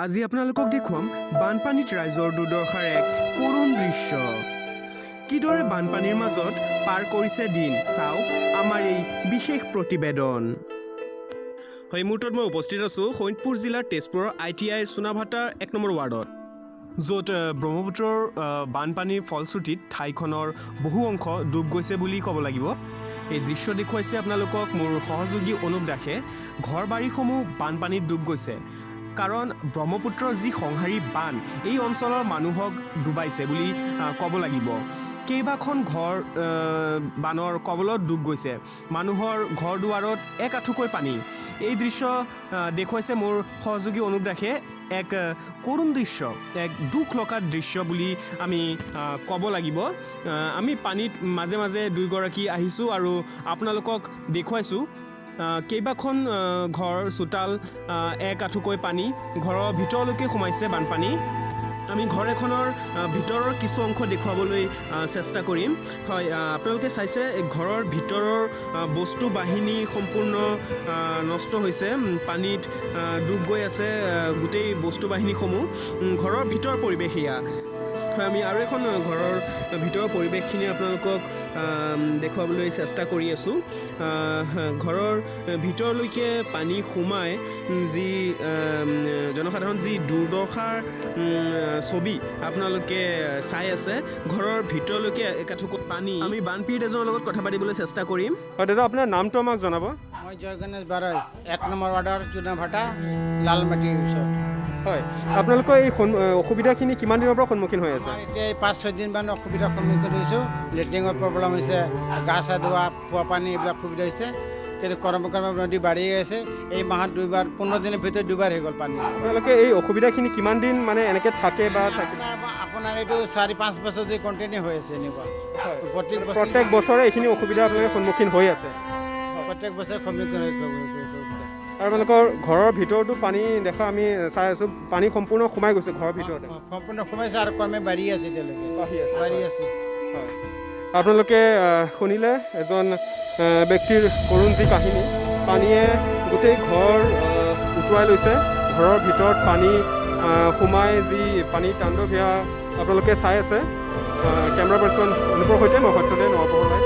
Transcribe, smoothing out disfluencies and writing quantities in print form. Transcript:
আজি আপোনালোকক দেখুৱাম বানপানীত ৰাইজৰ দুৰ্দশাৰ এক কৰুণ দৃশ্য। কিদৰে বানপানীৰ মাজত পাৰ কৰিছে দিন, চাওক আমাৰ এই বিশেষ প্ৰতিবেদন। এই মুহূৰ্তত মই উপস্থিত আছোঁ শোণিতপুৰ জিলাৰ তেজপুৰৰ ITIৰ চুনাভাটাৰ 1 নম্বৰ ৱাৰ্ডত, য'ত ব্ৰহ্মপুত্ৰৰ বানপানীৰ ফলশ্ৰুতিত ঠাইখনৰ বহু অংশ ডুব গৈছে বুলি ক'ব লাগিব। এই দৃশ্য দেখুৱাইছে আপোনালোকক মোৰ সহযোগী অনুপ দাসে। ঘৰ বাৰীসমূহ বানপানীত ডুব গৈছে, কাৰণ ব্ৰহ্মপুত্ৰৰ যি সংহাৰী বান এই অঞ্চলৰ মানুহক ডুবাইছে বুলি ক'ব লাগিব। কেইবাখন ঘৰ বানৰ কবলত ডুব গৈছে, মানুহৰ ঘৰ দুৱাৰত এক আঁঠুকৈ পানী। এই দৃশ্য দেখুৱাইছে মোৰ সহযোগী অনুপ দাসে। এক কৰুণ দৃশ্য, এক দুখ লগা দৃশ্য বুলি আমি ক'ব লাগিব। আমি পানীত মাজে মাজে দুয়োগৰাকী আহিছোঁ আৰু আপোনালোকক দেখুৱাইছোঁ। কেইবাখন ঘৰ চোতাল এক আঁঠুকৈ পানী, ঘৰৰ ভিতৰলৈকে সোমাইছে বানপানী। আমি ঘৰ এখনৰ ভিতৰৰ কিছু অংশ দেখুৱাবলৈ চেষ্টা কৰিম। হয়, আপোনালোকে চাইছে ঘৰৰ ভিতৰৰ বস্তু বাহিনী সম্পূৰ্ণ নষ্ট হৈছে, পানীত ডুব গৈ আছে গোটেই বস্তু বাহিনীসমূহ। ঘৰৰ ভিতৰৰ পৰিৱেশ এয়া। হয়, আমি আৰু এখন ঘৰৰ ভিতৰৰ পৰিৱেশখিনি আপোনালোকক দেখুৱাবলৈ চেষ্টা কৰি আছোঁ। ঘৰৰ ভিতৰলৈকে পানী সোমাই যি জনসাধাৰণ যি দুৰ্দশাৰ ছবি আপোনালোকে চাই আছে, ঘৰৰ ভিতৰলৈকে একাঠুকৈ পানী। আমি বানপীড়িত এজনৰ লগত কথা পাতিবলৈ চেষ্টা কৰিম। হয় দাদা, আপোনাৰ নামটো আমাক জনাব। মই জয় গণেশ বাৰৈ, 1 নম্বৰ ৱাৰ্ডৰ চুনাভাটা লালমাটিৰ ওচৰত। হয়, আপোনালোকৰ এই অসুবিধাখিনি কিমান দিনৰ পৰা সন্মুখীন হৈ আছে? এতিয়া এই 5-6 দিনমান অসুবিধাৰ সন্মুখীন হৈছোঁ। লেট্ৰিনৰ প্ৰব্লেম হৈছে, গা চা ধোৱা, খোৱা পানী এইবিলাক সুবিধা হৈছে। কিন্তু কৰ্মকৰ্ম নদী বাঢ়ি আছে। এই মাহত 15 দিনৰ ভিতৰত 2 বাৰ হৈ গ'ল পানী। আপোনালোকে এই অসুবিধাখিনি কিমান দিন মানে এনেকৈ থাকে বা থাকে? আপোনাৰ এইটো 4-5 বছৰ ধৰি কণ্টিনিউ হৈ আছে এনেকুৱা। প্ৰত্যেক বছৰে এইখিনি অসুবিধা আপোনালোকে সন্মুখীন হৈ আছে? প্ৰত্যেক বছৰে সন্মুখীন হৈ। আৰু আপোনালোকৰ ঘৰৰ ভিতৰতো পানী দেখা আমি চাই আছোঁ, পানী সম্পূৰ্ণ সোমাই গৈছে ঘৰৰ ভিতৰতে? সম্পূৰ্ণ সোমাইছে আৰু ক্ৰমে বাঢ়ি আছে এতিয়ালৈকে। বাঢ়ি আছে। হয়, আপোনালোকে শুনিলে এজন ব্যক্তিৰ কৰুণ যি কাহিনী। পানীয়ে গোটেই ঘৰ উটুৱাই লৈছে, ঘৰৰ ভিতৰত পানী সোমাই যি পানী তাণ্ডৱ সেয়া আপোনালোকে চাই আছে। কেমেৰা পাৰ্চন অনুপৰ সৈতে মই সত্যদেৱ নৱপ্ৰহলাই।